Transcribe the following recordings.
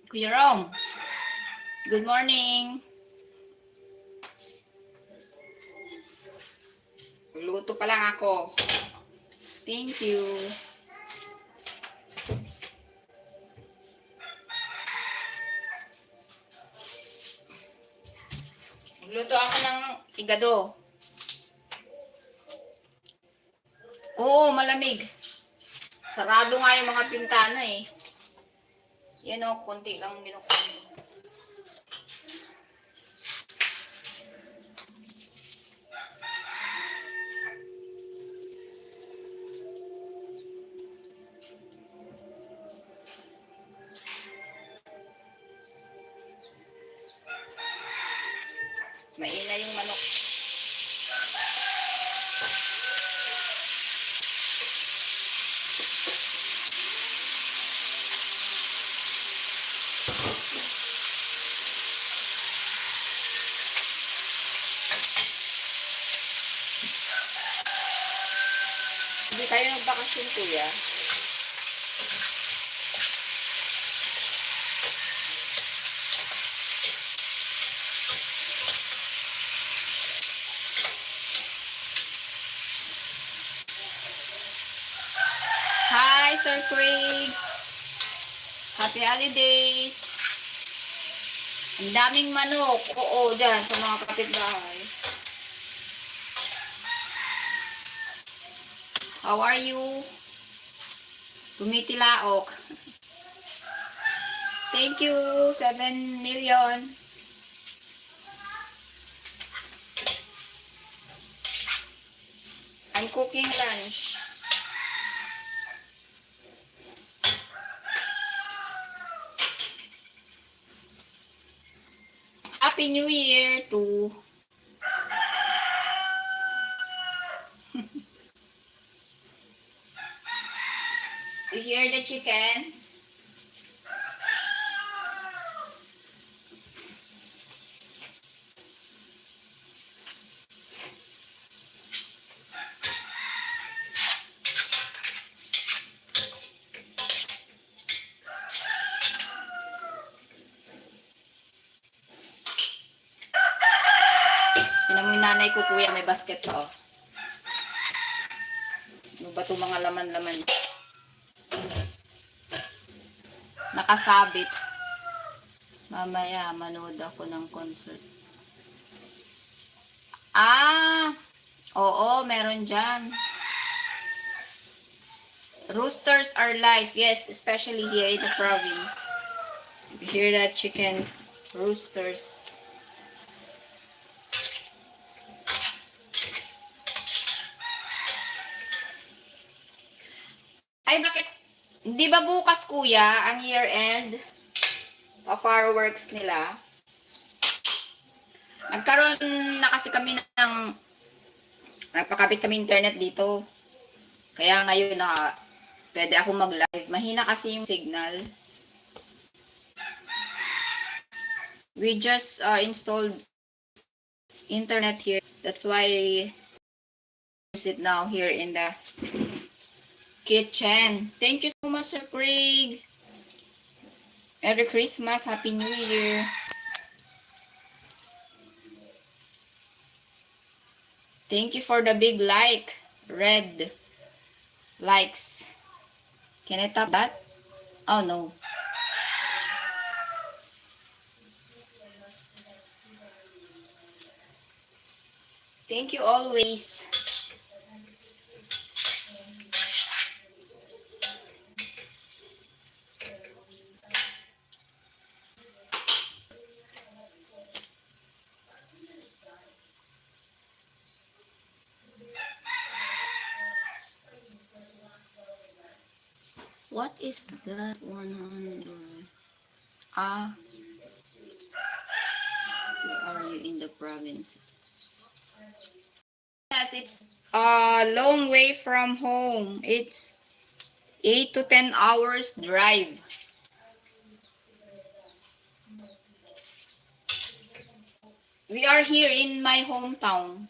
Kuya Rom, good morning. Luto pa lang ako. Thank you. Luto ako ng igado. Oo, malamig. Sarado nga yung mga pintana eh. Yan o, konti lang binuksan. Maina yung manok. Hindi tayo nagbakasyon, kuya. Hi, Sir Craig. Happy holidays. Ang daming manok. Oo, dyan sa mga kapitbahay. How are you? Tumitilaok. Thank you, 7 million. I'm cooking lunch. Happy New Year to you hear the chickens? Sino mo yung nanay ko, kuya, may basket pa, oh. Ano ba itong mga laman-laman? Nakasabit. Mamaya, manood ako ng concert. Ah! Oo, meron dyan. Roosters are life. Yes, especially here in the province. You hear that, chickens, roosters. Ay, bakit? Di ba bukas, kuya, ang year-end fireworks nila? Nagkaroon na kasi kami ng nagpakabit kami internet dito. Kaya ngayon na pwede akong mag-live. Mahina kasi yung signal. We just installed internet here. That's why I use it now here in the kitchen. Thank you so much, Sir Craig. Merry Christmas. Happy New Year. Thank you for the big like. Red likes. Can I tap that? Oh, no. Thank you always. What is that 100? Where are you in the province? Yes, it's a long way from home. It's 8 to 10 hours drive. We are here in my hometown,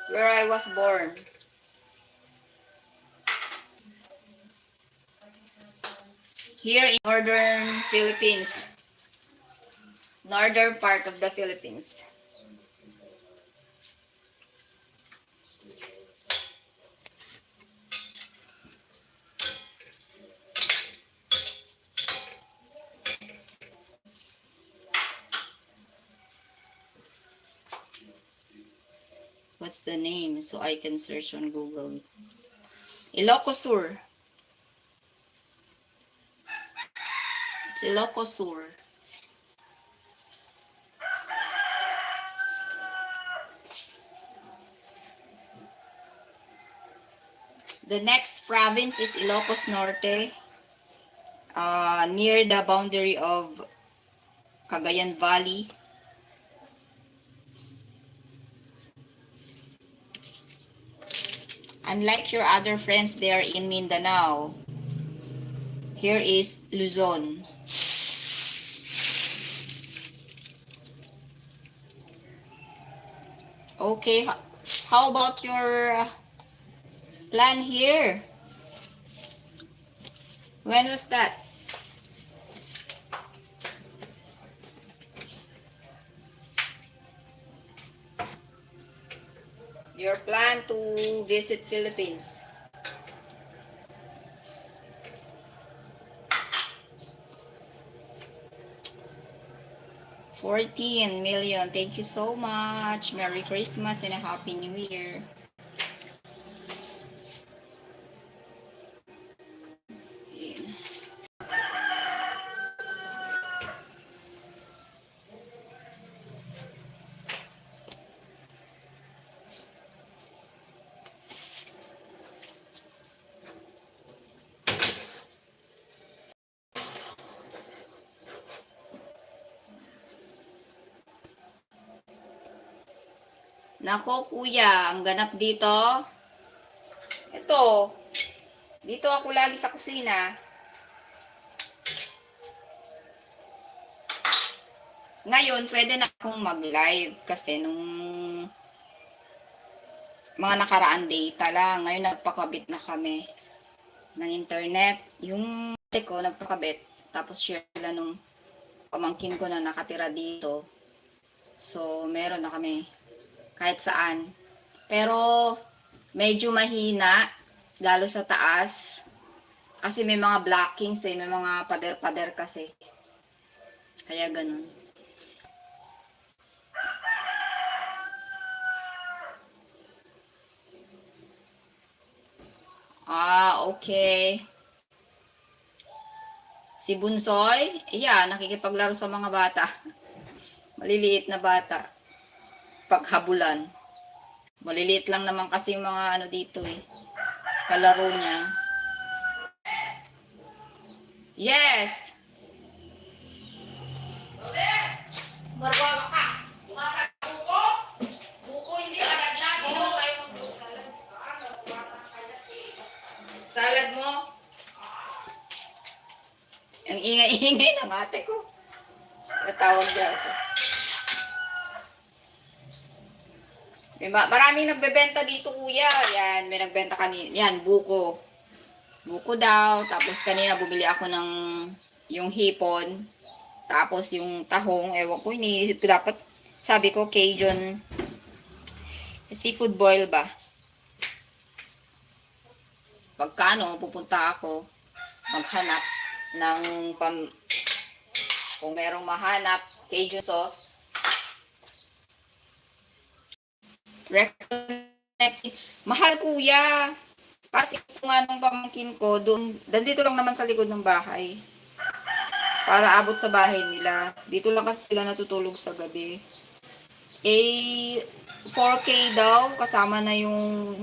where I was born. Here in northern Philippines. Northern part of the Philippines. What's the name so I can search on Google? Ilocos Sur. It's Ilocos Sur. The next province is Ilocos Norte, near the boundary of Cagayan Valley. Unlike your other friends there in Mindanao, here is Luzon. Okay, how about your plan here? When was that? Your plan to visit Philippines? 14 million. Thank you so much. Merry Christmas and a Happy New Year. Nako kuya, ang ganap dito. Ito, dito ako lagi sa kusina. Ngayon, pwede na akong mag-live kasi nung mga nakaraan data lang. Ngayon, nagpakabit na kami ng internet. Yung ate ko, nagpakabit. Tapos share sila nung pamangkin ko na nakatira dito. So, meron na kami kahit saan. Pero, medyo mahina, lalo sa taas. Kasi may mga blockings may mga pader-pader kasi. Kaya ganun. Okay. Si Bunsoy, nakikipaglaro sa mga bata. Maliliit na bata. Paghabulan. Maliliit lang naman kasi yung mga dito kalaro niya. Yes! Psst! Marwawa ka! Buko? Buko hindi alaglag. Hindi naman tayo mag-salad. Salad mo? Ang ingay-ingay ng ate ko. Natawag niya ako. Maraming nagbebenta dito kuya. Yan, may nagbenta kanina. Yan, buko. Buko daw. Tapos kanina bumili ako ng yung hipon. Tapos yung tahong. Ewan ko, iniisip ko dapat. Sabi ko, Cajun seafood boil ba? Pagkano, pupunta ako maghanap ng kung merong mahanap, Cajun sauce. Mahal kuya. Kasi gusto nga ng pamangkin ko, dito lang naman sa likod ng bahay. Para abot sa bahay nila. Dito lang kasi sila natutulog sa gabi. 4K daw, kasama na yung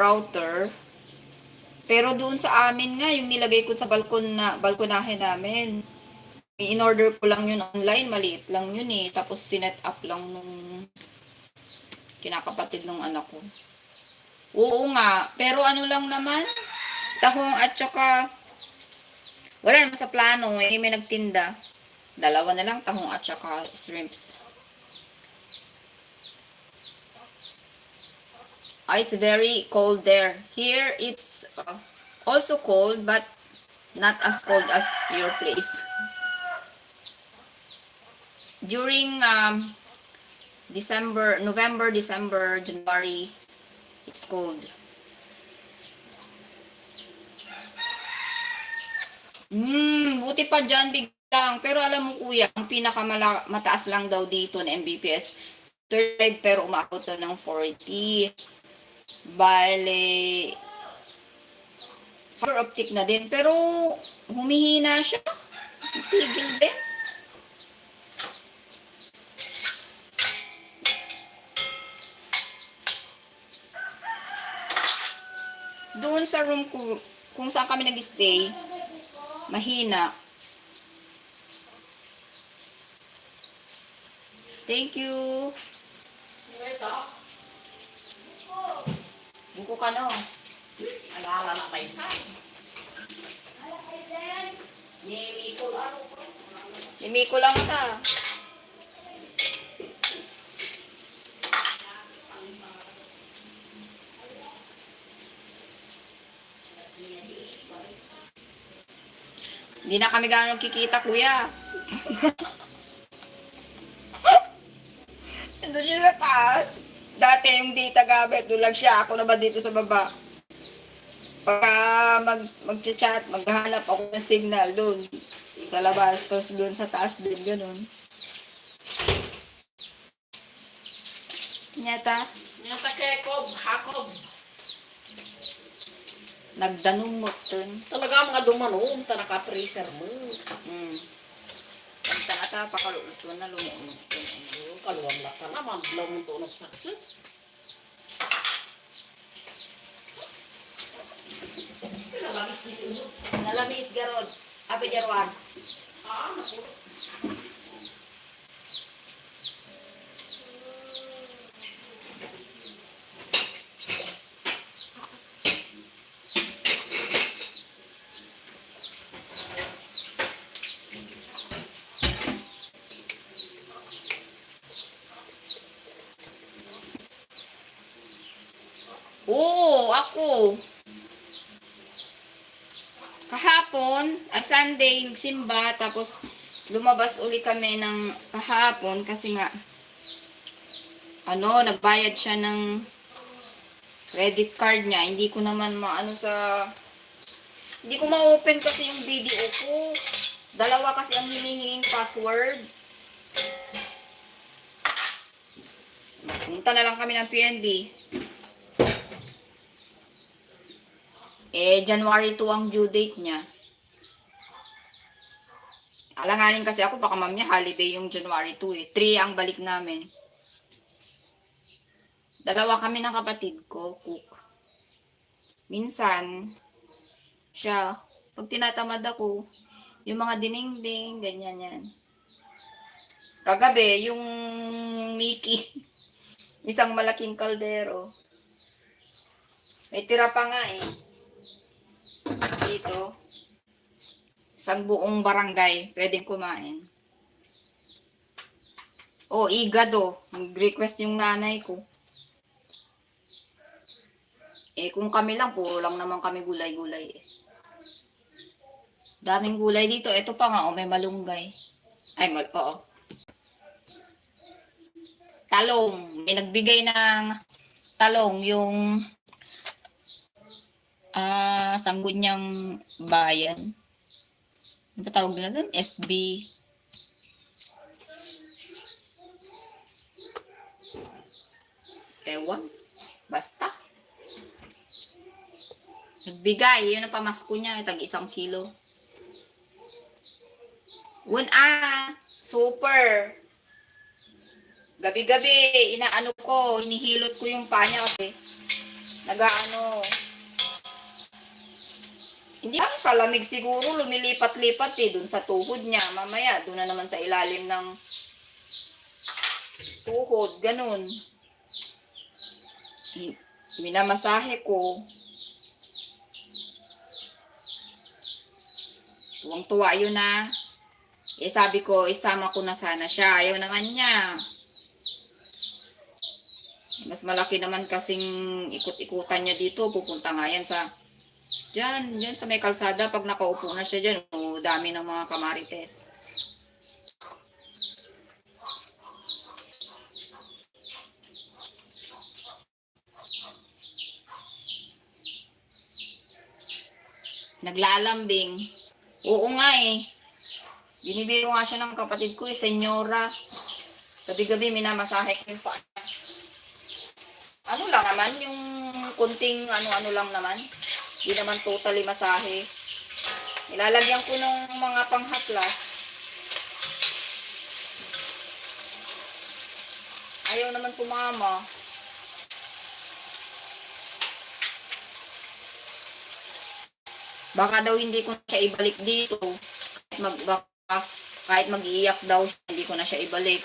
router. Pero doon sa amin nga, yung nilagay ko sa balkonahe namin. In-order ko lang yun online, maliit lang yun eh. Tapos sinet up lang nung kinakapatid nung anak ko. Oo nga, pero ano lang naman, tahong at saka, wala naman sa plano eh, may nagtinda. Dalawa na lang, tahong at saka shrimps. It's very cold there. Here, it's also cold, but not as cold as your place. During November, December, January, it's cold. Buti pa dyan biglang. Pero alam mo kuya, ang pinakamataas lang daw dito na Mbps, 35 pero umabot na ng 40. Bale, fiber optic na din. Pero humihina siya. Tigil din. Doon sa room ko, kung saan kami nag-stay, mahina. Thank you. Buko ka no. Alala na pa isa. Si Miko lang ta. Hindi na kami gano'ng kikita, kuya. Nandun siya sa taas. Dati yung data gamit, doon lang siya. Ako naman dito sa baba. Pagka mag-chat, maghanap ako ng signal doon sa labas. Tapos doon sa taas din, gano'n. Nyata, Nyata kekob, hakob. nagdanumot dun. Talaga mga dumanon, ta naka-freezer mo. Kanta nga ta, pakaluluto na lumunod. Yung kaluwang lasa naman, blawin to ng saksit. Nalamis garod. Ape jarwan. Naku. Oo, ako. Kahapon, Sunday, simba, tapos lumabas uli kami ng kahapon kasi nga, nagbayad siya ng credit card niya. Hindi ko naman hindi ko ma-open kasi yung video ko. Dalawa kasi ang hinihinging password. Punta na lang kami ng PNB. January 2 ang due date niya. Alanganin kasi ako, baka mamaya holiday yung January 2 eh. 3 ang balik namin. Dalawa kami ng kapatid ko, cook. Minsan, siya, pag tinatamad ako, yung mga dinengdeng, ganyan yan. Kagabi, yung Mickey, isang malaking kaldero. May tira pa nga eh. Dito, isang buong barangay, pwedeng kumain. Igado. Nag-request yung nanay ko. Kung kami lang, puro lang naman kami gulay-gulay eh. Daming gulay dito. Ito pa nga, may malunggay. Oo. Talong. May nagbigay ng talong yung Sangguniang Bayan. Ano ba tawag nila doon? SB. Ewan. Basta. Nagbigay. Yun ang pamasko niya. Tag 1 kilo. Super. Gabi-gabi, hinihilot ko yung panya kasi Hindi lang sa lamig siguro, lumilipat-lipat eh, dun sa tuhod niya. Mamaya, dun na naman sa ilalim ng tuhod, ganun. Minamasahe ko. Tuwang-tuwa yun na. Eh sabi ko, isama ko na sana siya. Ayaw naman niya. Mas malaki naman kasing ikot-ikutan niya dito. Pupunta nga yan sa, dyan sa may kalsada. Pag nakaupo na siya dyan, dami ng mga kamarites. Naglalambing. Oo nga eh. Binibiro nga siya ng kapatid ko eh, senyora. Gabi-gabi minamasahe ko yung paa. Ano lang naman, yung kunting ano-ano lang naman. Hindi naman totally masahe. Nilalagyan ko ng mga panghaplas. Ayaw naman sumama. Baka daw hindi ko siya ibalik dito. Kahit mag-iiyak daw, hindi ko na siya ibalik.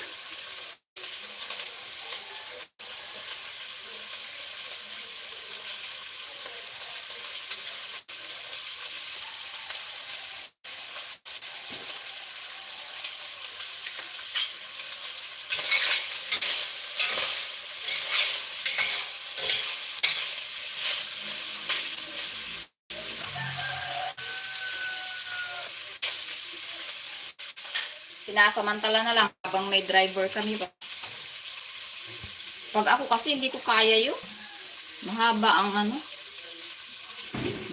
Sinasamantala na lang habang may driver kami. Pag ako kasi hindi ko kaya yun. Mahaba ang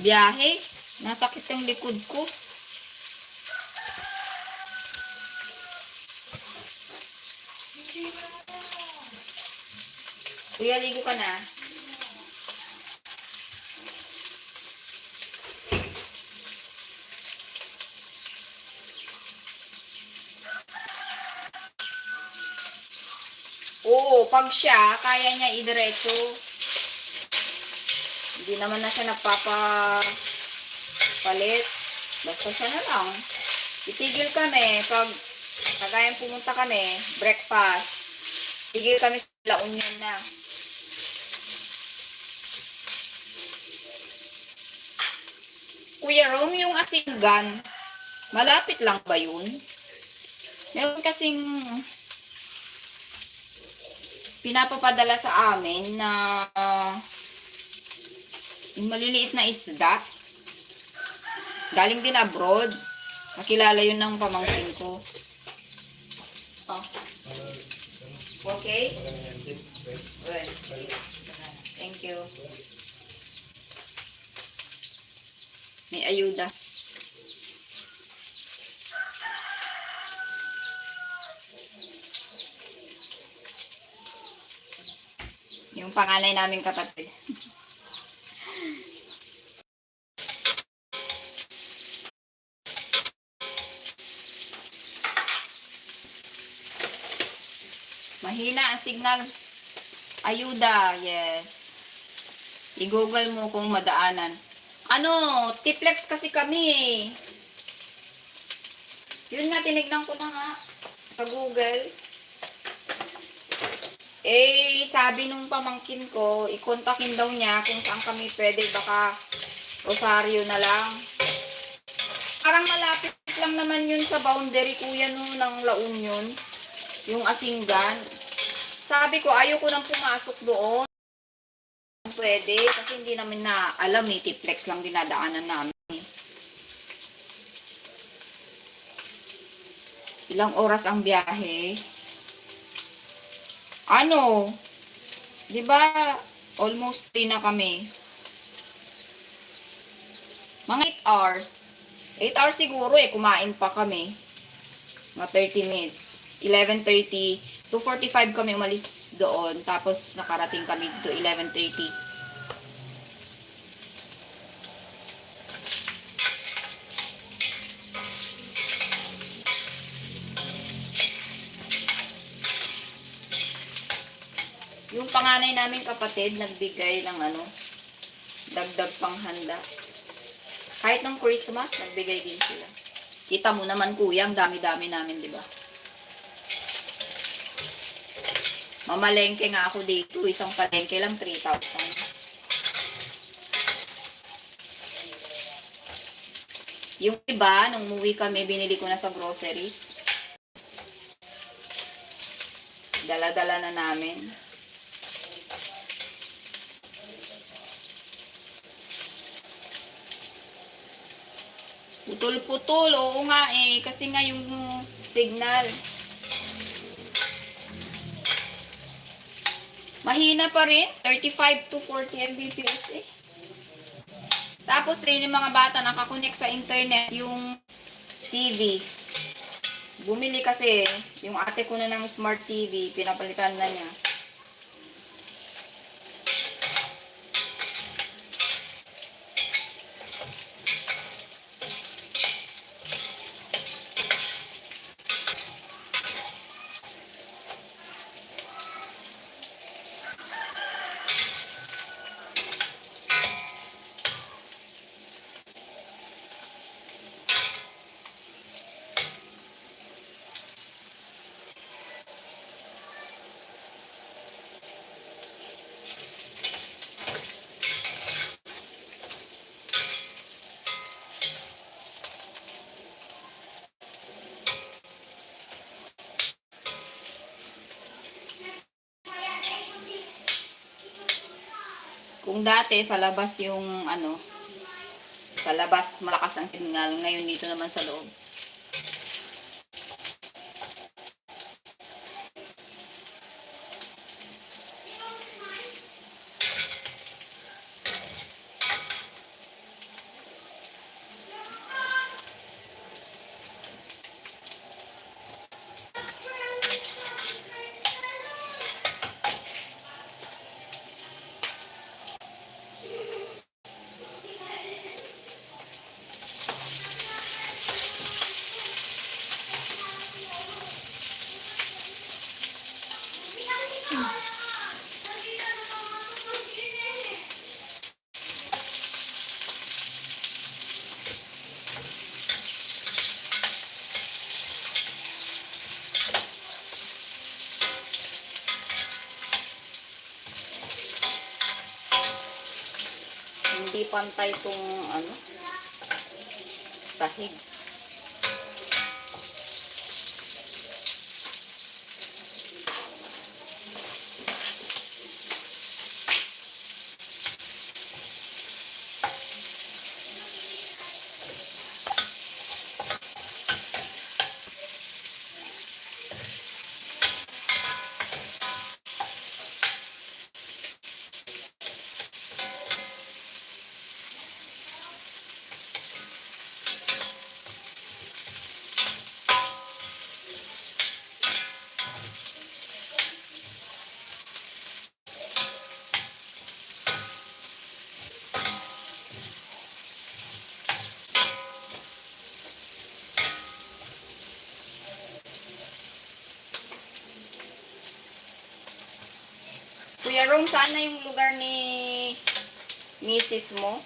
biyahe. Nasakit yung likod ko. Kuya, ligo ka na. Oo, pag siya, kaya niya idiretso. Hindi naman na siya nagpapapalit. Basta siya na lang. Itigil kami pag kagayang pumunta kami, breakfast. Tigil kami sa La Union na. Kuya Rom, yung Asinggan, malapit lang ba yun? Meron kasing pinapapadala sa amin na yung maliliit na isda. Galing din abroad. Nakilala yun ng pamangkin ko. Oh. Okay? Good. Thank you. May ayuda. Yung panganay naming kapatid. Mahina ang signal. Ayuda, yes. I-google mo kung madaanan. Tiplex kasi kami eh. Yun nga, tinignan ko na nga sa Google. Eh, sabi nung pamangkin ko, ikontakin daw niya kung saan kami pwede, baka Rosario na lang. Parang malapit lang naman yun sa boundary, kuya, ng La Union. Yung Asinggan. Sabi ko, ayoko nang pumasok doon. Pwede, kasi hindi namin na alam eh, tiplex lang dinadaanan namin. Ilang oras ang biyahe? Di ba almost 3 na kami. Mga 8 hours. 8 hours siguro eh, kumain pa kami. Mga 30 minutes. 11:30, 2:45 kami umalis doon. Tapos nakarating kami to 11:30. Yung panganay naming kapatid, nagbigay ng dagdag panghanda. Kahit nung Christmas, nagbigay din sila. Kita mo naman kuya, ang dami-dami namin, di ba? Mamalengke nga ako dito. Isang palengke lang, 3,000. Yung iba, nung umuwi kami, binili ko na sa groceries. Dala-dala na namin. Putol-putol, oo nga eh. Kasi nga yung signal. Mahina pa rin. 35 to 40 Mbps eh. Tapos rin yung mga bata nakakonect sa internet yung TV. Bumili kasi yung ate ko na ng smart TV. Pinapalitan na niya. Kung dati sa labas yung sa labas malakas ang signal, ngayon dito naman sa loob. Hindi pantay tong sahig. Kuya Rom, saan na yung lugar ni Mrs. mo?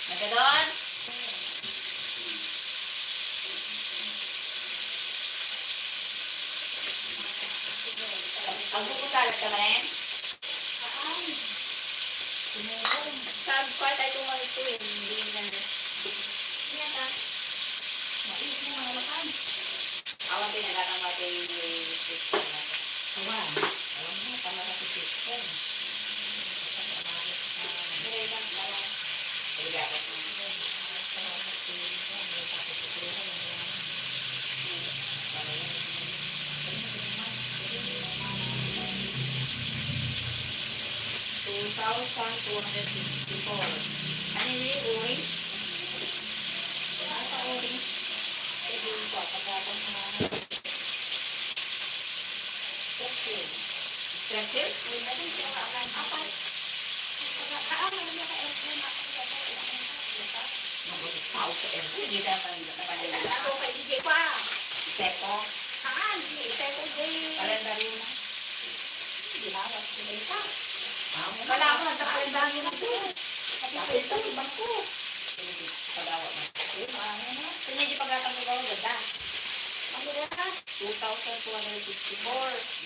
Nagdadon? Ang buko salad ka ba rin? Saan pa tayo tumalito eh? Hindi na. Hindi na. Maiit mo mga makan. Awan din nagatang natin yung system na ito. Awan. Awan mo, tama na si system. Hindi lang pala. Hindi dapat. 2,264. Ano yung uri? Ano sa uri? Ito po, pagkakang strepsil. Strepsil? Apat. Mabuti tao sa airport. Hindi tayo napanilala. Ako kay DJ pa. Sepo. Kalendaryo na. Ginawat ko na ito. Wala ako ng kalendaryo na ito. Kapit ito, ibang ko. Pagawat na. Kanya di pagkatang ko ganda. Ang ganda. 2,264.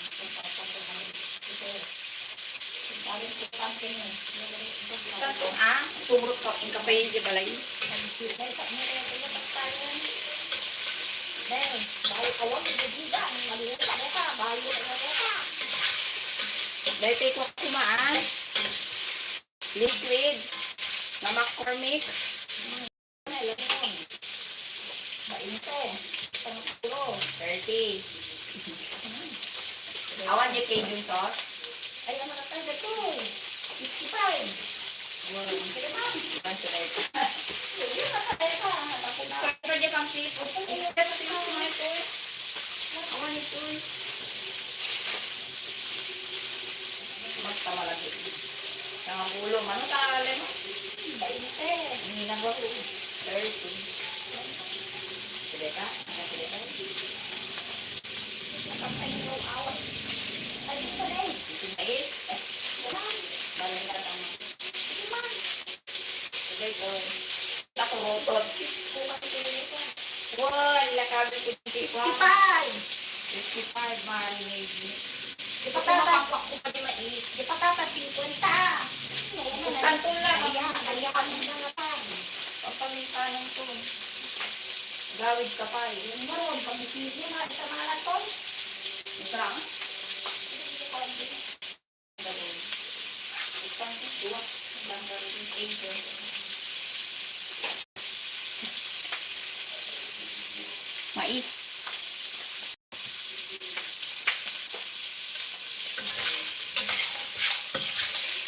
Sumrot ka. Ang kapay di balay. Dahil ko kumaan. Liquid. Na McCormick. Bainte. 30. Awan di Cajun sauce. Ay, ano na tayo dito? 55. Pero di pang seafood. Awan ito. Basta malaki. Ang ulo, ano tali mo? 20. Hindi na ba 30. Sige ka? Sige ka? Nakapay yung awan. Ay, ito na eh. Mais? Wala. Balik ka tama. Sige ko. Nakurotod. Wala kami 55. 55 marinade. Di pa tatas. Ko pa di mais. Di pa tatas 50. Kanto lang. Aliya kami na naman. Papamintanan ko. Gawid ka pa eh. Yun mo, pag-isipin na, ito mga naton. Masarap. Mais.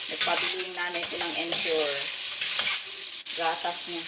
Nagpabili yung nanay ko ng Ensure. Gatas niya.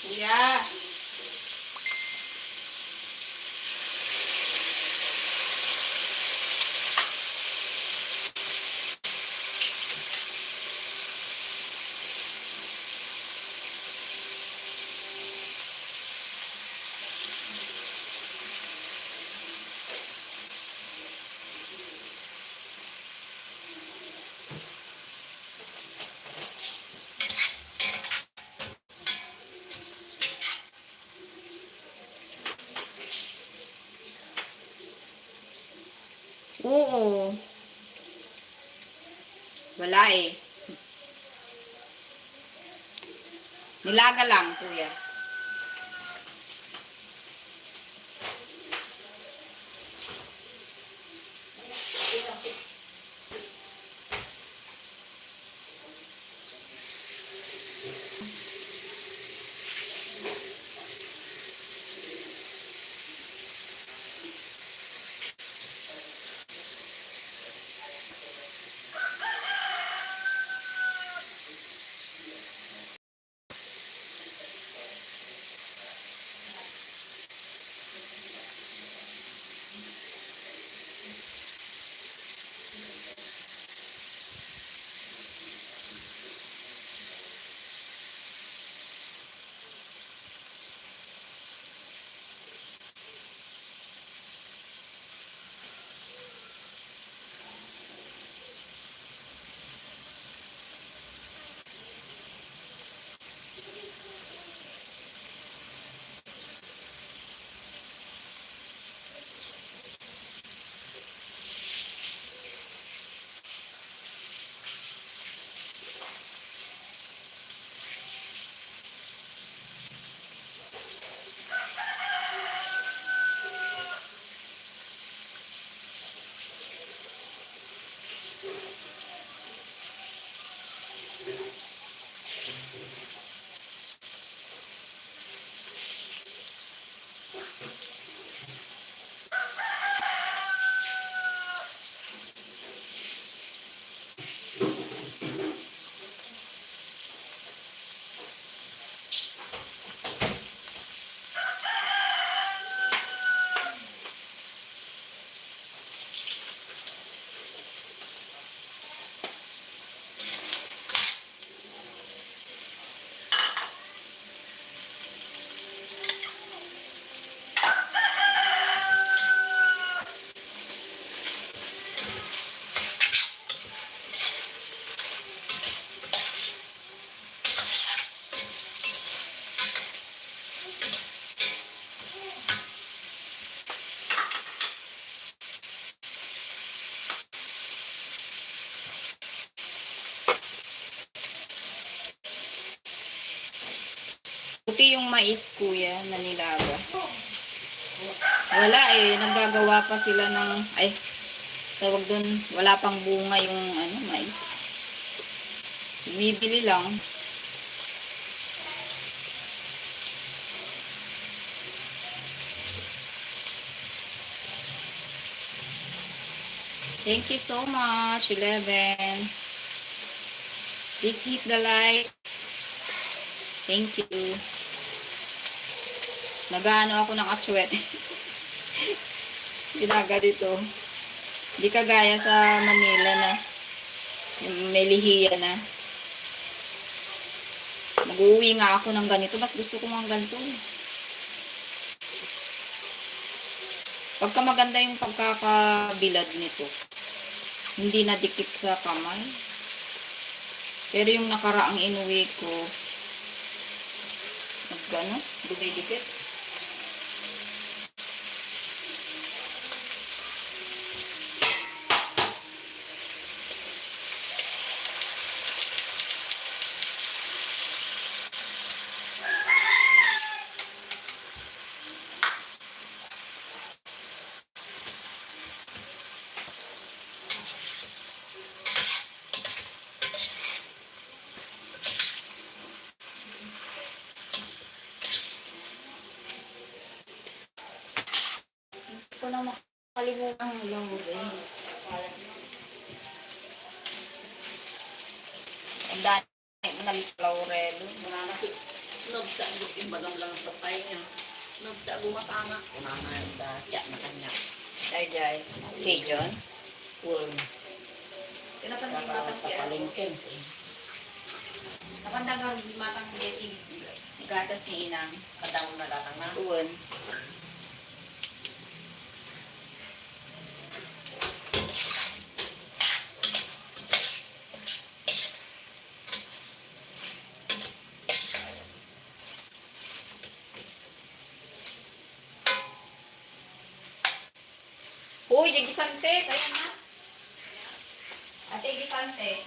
Kuya. Oo. Wala eh. Nilaga lang, kuya. Puti yung mais, kuya, na nilaga. Wala eh, naggagawa pa sila ng, ay, tawag dun, wala pang bunga yung mais. Bibili lang. Thank you so much, 11. Please hit the like. Thank you. Nag-ano ako ng atsuete. Ginaga dito. Di kagaya sa Manila na may lihiya na. Mag-uwi nga ako ng ganito. Mas gusto ko ng ganito. Pagka maganda yung pagkakabilad nito. Hindi nadikit sa kamay. Pero yung nakaraang inuwi ko, nagano, dumidikit. Hindi ko na makalimutan ang lamurin. Ang dami ng laurel. Wala na si nagsagot yung bagam lang sa tayo niya. Nagsagot matana. Wala na yung chat na kanya. Jai. Okay, John. Full. Tinatang yung matang kaya. Kapalingkin. Napandagang matang geti gatas ni Inang. Kadang na datang na. Uwan. Uy, yung gisantes. Ayan na. Ate, gisantes.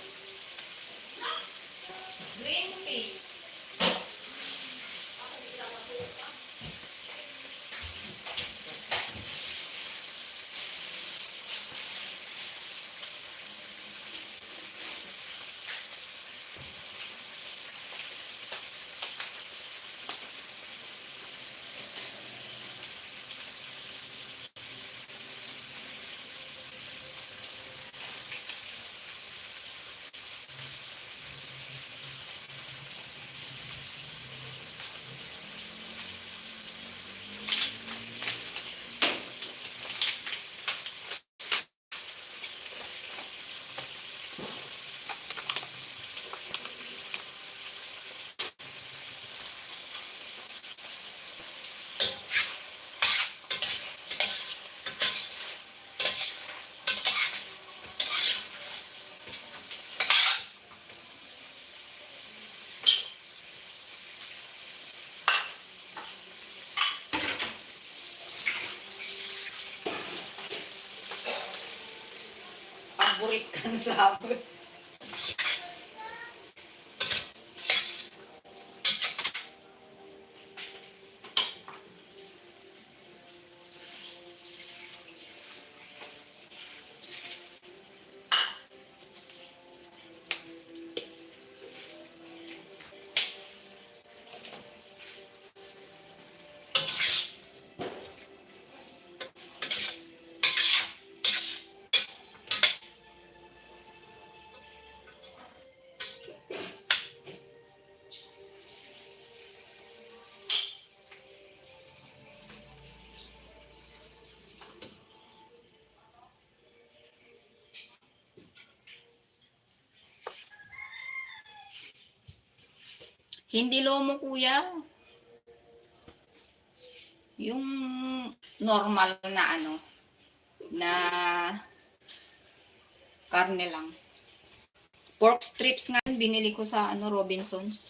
Green fish. Pagburis ka na sa hapon. Hindi lomo, kuya. Yung normal na na karne lang. Pork strips nga binili ko sa Robinsons.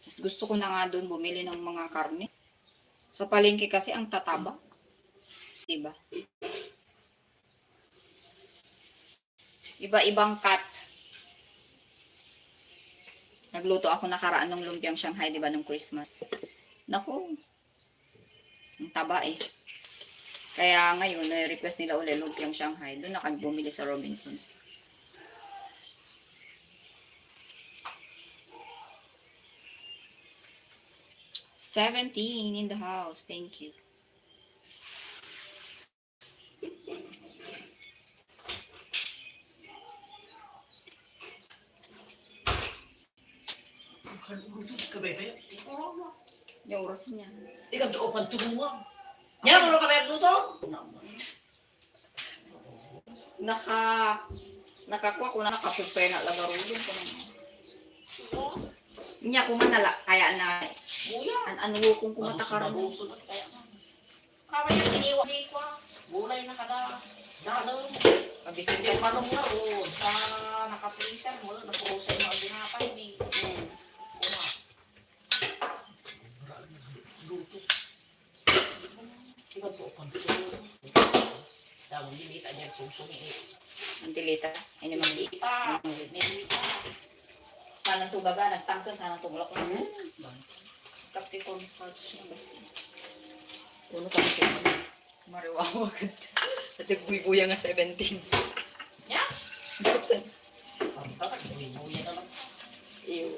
Mas gusto ko na nga doon bumili ng mga karne. Sa palengke kasi ang tataba. Diba? Iba-ibang cut. Nagluto ako nakaraan ng lumpiang Shanghai, diba, nung Christmas. Naku, ang taba eh. Kaya ngayon, request nila ulit lumpiang Shanghai. Doon na kami bumili sa Robinsons. $17 in the house. Thank you. Kan udah kebebe. Ikaw mo. Yung oras niya. Ikaw tuopan tumuwa. Nya mo ka luto? Nakakuha ko na nakaprepare na lagarulong ko naman. Inya ko manala, kaya na, Buya. ano kung kumatakaran mo. Baguso na kaya. Kaya yung iniwan ko. Bulay na kada. Dalo. Mabisit Hindi ka. parang nga o. Sa nakaprisan mo. Naprosay mo ang ginapay ni. Una. Luto. Ikaw tuopan tumuwa. Tawag dinita niya susungi eh. Ang dilita. Ay naman di. Dilita. Dilita. Sanang tubaga, nagtangkan, sanang tumulak ko. Capricorn starts na basi. Puno ka ito. Mariwawa ka. At nagbuy-buya nga 17. Nya? Ang tatak. Buya na lang. Ew.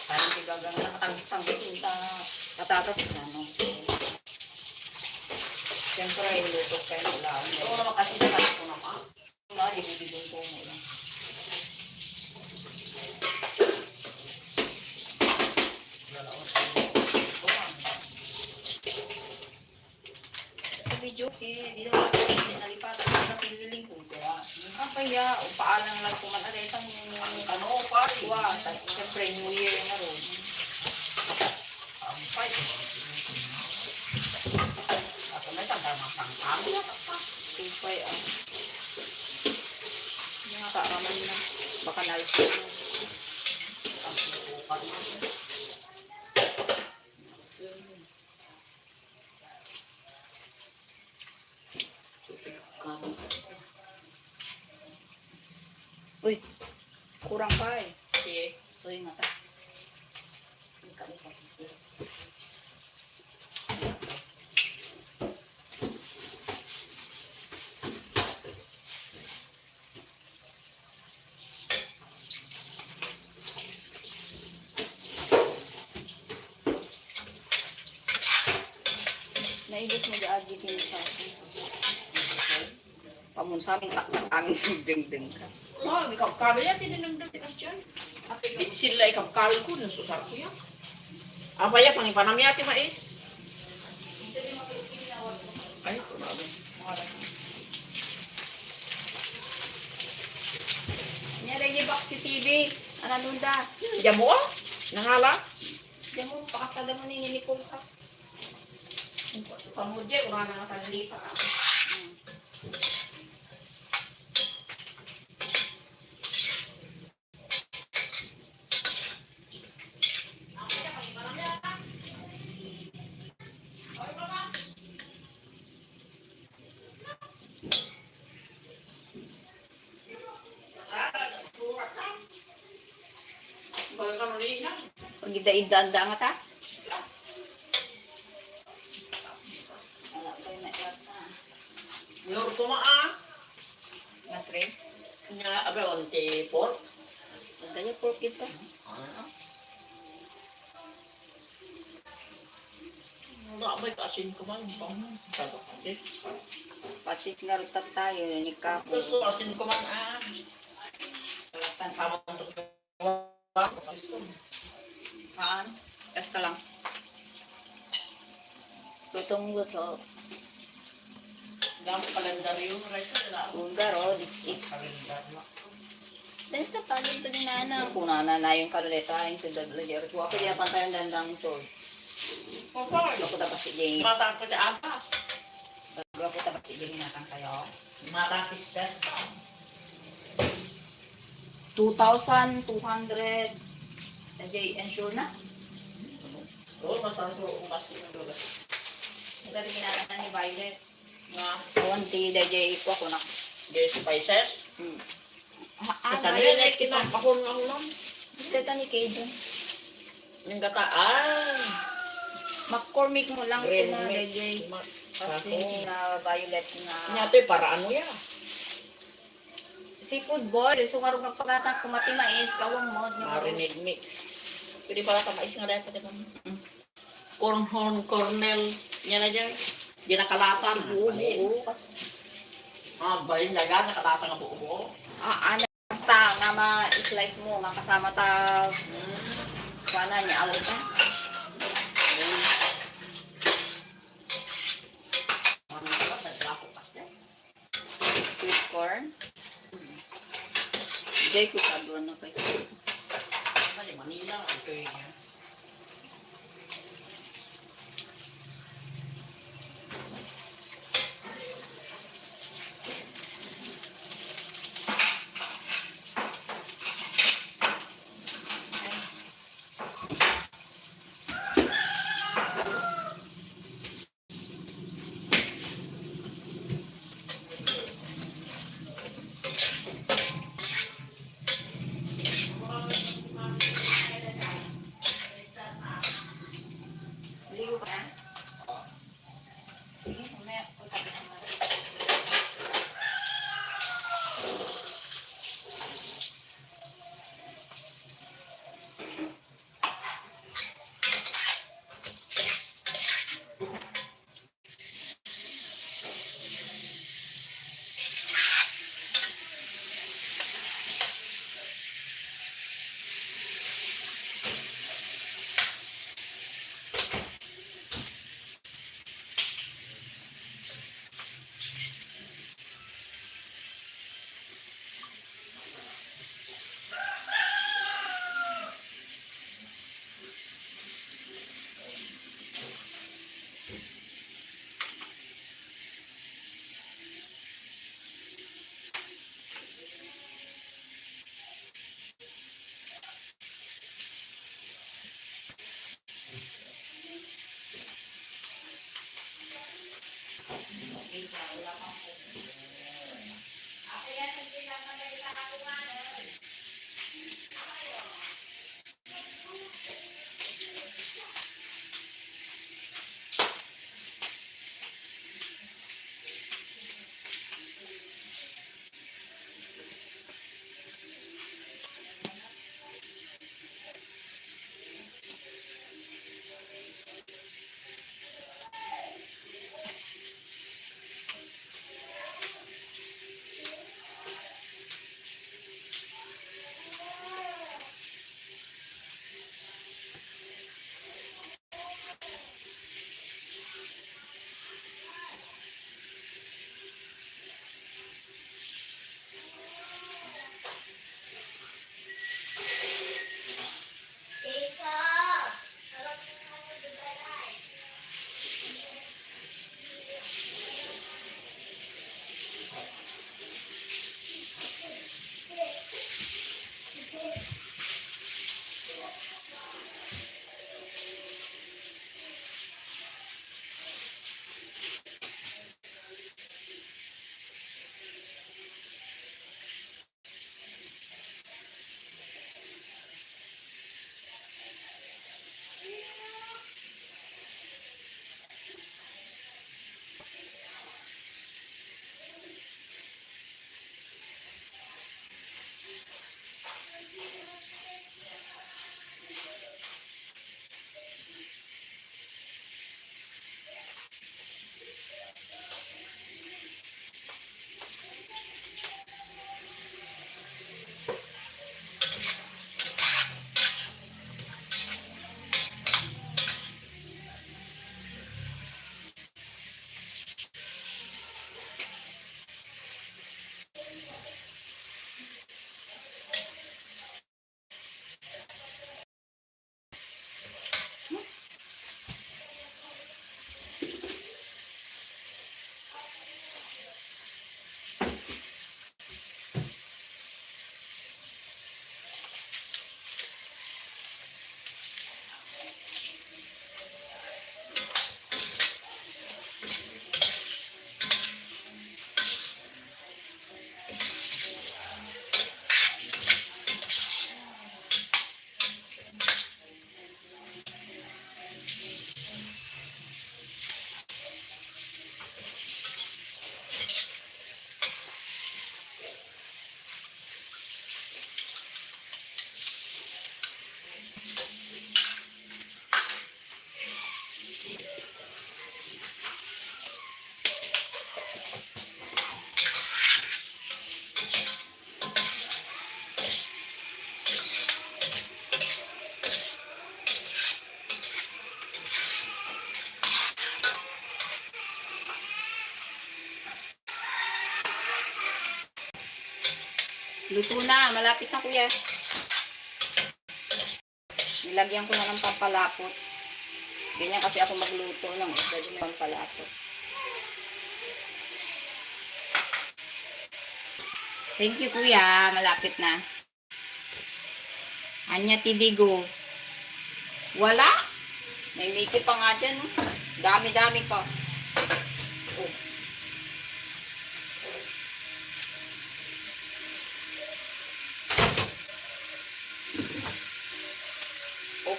Parang tigagang nakatanggitin ta patatas na, no? Siyempre, luto kayo na lang. Oo naman kasi naman ko naman. Wala, dibidibin ko mo lang. Video, di daw ako nalipat sa pililing ko. Kaya, ang kaya, o paalang lang kumanalitang Ano pa? tuwa. Siyempre, New Year na ron. Ang fight. Ako may tanda masang kami. Tupay, yung nga kaaraman na. Baka nalis ko. Ang tutupan na. Uy, kurang pa eh. Sige. So, yung nga ta. Hindi kami kapisi. Naibos mo di agitin sa akin. Pamunsaming taktak aming sugdeng-deng ka. Wala, ikaw kabel yan. Tinanagdag tikas dyan. Sila ikaw kabel ko. Nasusar ko yan. Apa ya, pangipanam yati mais? Ay, kumabi. Nyari niya box si TV. Ananunda. Diyan mo ah? Nangala? Diyan mo, pakastada mo ni Nicole sa. Pamudya, kung nga sa lipa ka. Pag ida-ida nga ta. Wala pa yung nairata. Nur ko maa. Masrin. Nga, abe, onti pork. Magdanya pork ito. Wala, may kasin ko man. Patis nga rutat tayo. Ni Kapo. Gusto asin ko man ah. Kalatan. Tama ko ito. Haan. Kas ka lang. Lutong luto. Gamit kalendaryo. Right na. Ungar o. Dikit. Kalendaryo. Dahil ka pagod pa din na. Kunana na yung kaluleta. Yung tudadladyo. Wapa di na pantay ang dandang to. Papa, Ako tapos si Jay. mata ko sa apa. Ako tapos si Jay natang kayo. Mata kisdas. 2,200. Jay, ensure na. Oo, mata ko kasi ng lugas. Ito din ginatan ni Violet. Nga, 20 Jay ko ako na. there's spices. Kasi Violet kita ako ng ulam. Ito ni Cajun. Yung gata, McCormick mo lang green ito na meat. Jay. Kasi na Violet na Nya to para ano ya? seafood boil. So nga rin magpagkatang kumati mais. Kawang mod. Marinade mix. Pwede pala tamais nga dahil pati kami. Cornhorn, cornel. Yan na dyan. Ginakalatan. Buo-buo. Kasi, Balin laga, nakalatan nga buo-buo. ano, basta nga ma-slice mo, makasama ta, kuha niya, awal ka. Sweet corn. Jay ko sa doon na kayo. Manila, ito yun. Ligo ka na? Sige, mamaya. Pagkabit mo na. Luto na. Malapit na, kuya. Nilagyan ko na ng pampalapot. Ganyan kasi ako magluto ng isda din yung pampalapot. Thank you, kuya. Malapit na. Anya Tidigo. Wala. May Mickey pa nga dyan. Oh. Dami-dami pa. Oh.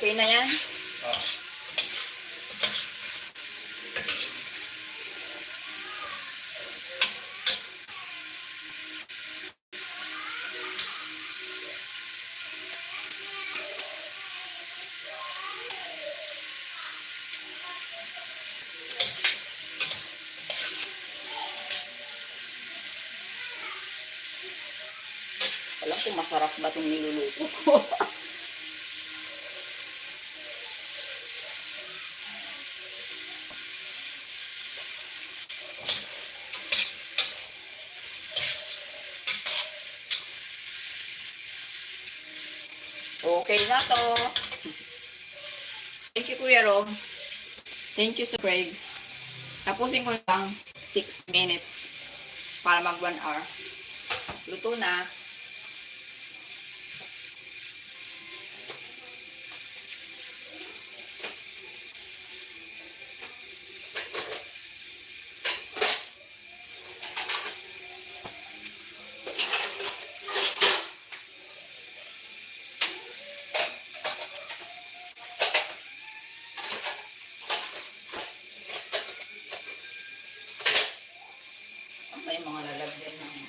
Okay na yan? Alam ko masarap ba itong niluluto ko. Okay na to. Thank you, Kuya Rob. Thank you, Sir Craig. Tapusin ko lang 6 minutes para mag 1 hour. Luto na. Saan ba yung mga lalagyan ng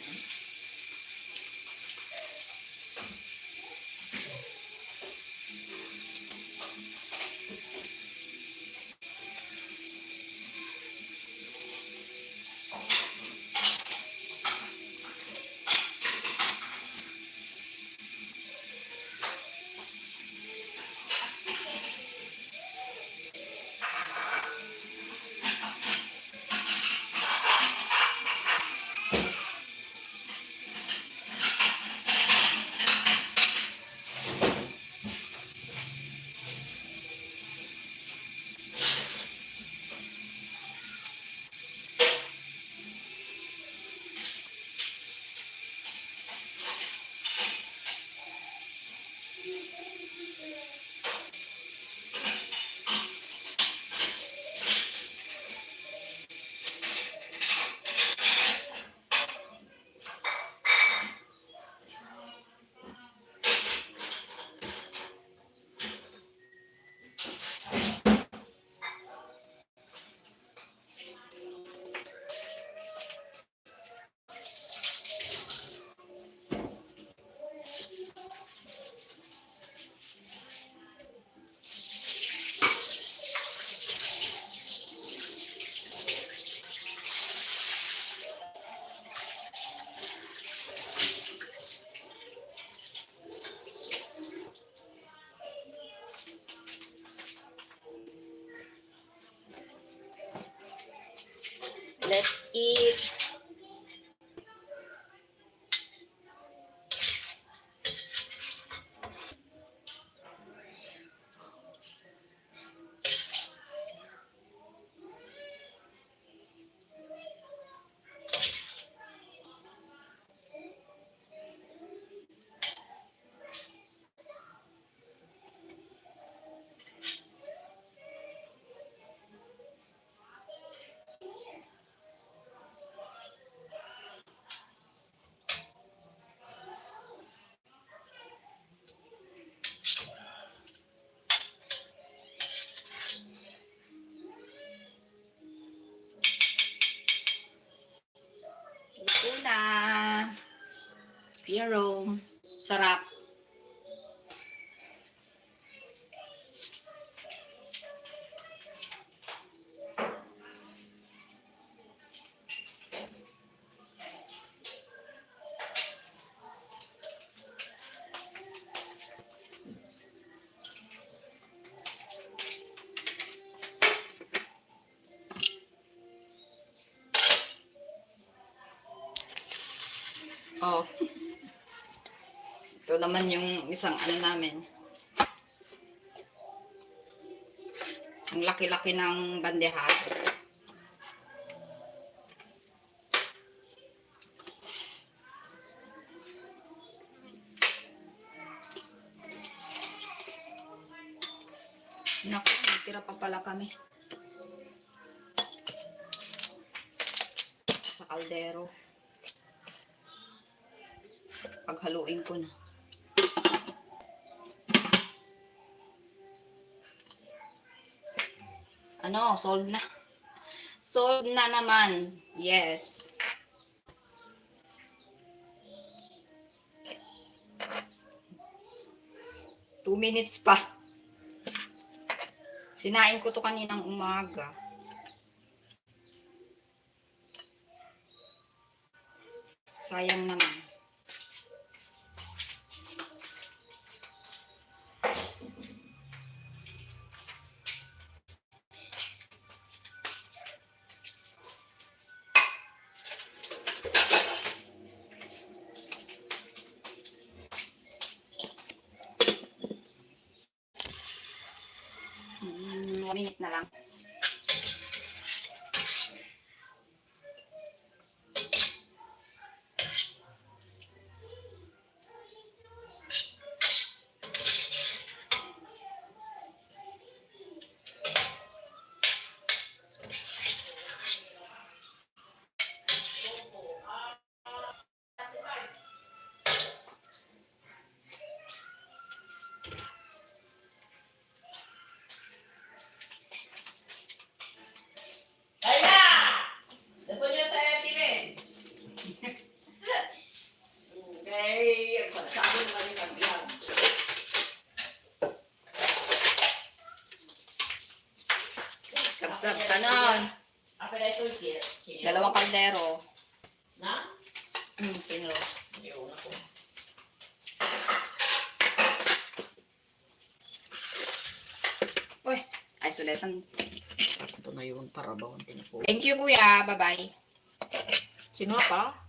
let's eat. Luto na. Kuya Rob. Sarap. Oh. Ito naman yung isang ano namin. Ang laki-laki ng bandehan. Naku, nagtira pa pala kami. Sa kaldero. Paghaluin ko na. Ano, solved na. Solved na naman. Yes. Two minutes pa. Sinain ko to kaninang umaga. Sayang naman. One minute na lang. Kaya! Dato niyo sa TV. Okay, sabi naman yung pagbiyan. Sabsab ka nun. Apa na ito? Dalawang kaldero. Na? Pinro. Yun ako. Uy, ay suletan. Ito na yun para bawang tinapos. Thank you, kuya. Bye-bye. Sino pa?